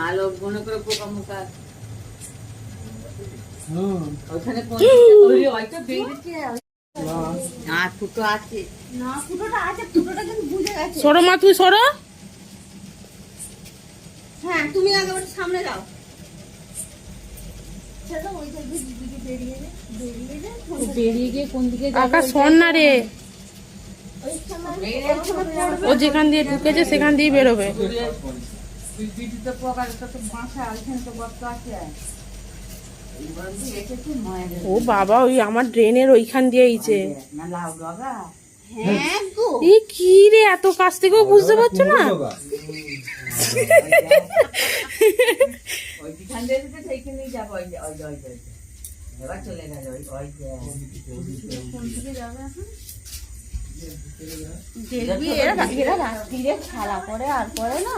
আলো মনে করে পোকা মোকা ওখানে হয়তো বেরিয়েছে না ফুটো আছে না ফুটোটা আছে ফুটোটা কিন্তু বুঝে গেছে সরো মা তুই সরো হ্যাঁ তুমি আগে ওর সামনে যাও চলো ওই যে দিকে বেরিয়ে গিয়ে কোন দিকে আকাশ শোন না রে ও যেখান দিয়ে ঢুকেছে সেখান দিয়ে বেরোবে তো পোকা তো বাসা ওইখানে তো গর্ত আছে ও বাবা ওই আমার ড্রেনের ওইখান দিয়ে এইছে না লাউ ডগা এই কি রে এত কাছ থেকেও বুঝতে পারছো না ওইখান দিয়ে সেইখানেই যাবো ওই এবার চলে গেল ওই কোন দিকে যাবে এখন দেখবি এরা রাত্রিরে খেলা করে আর করে না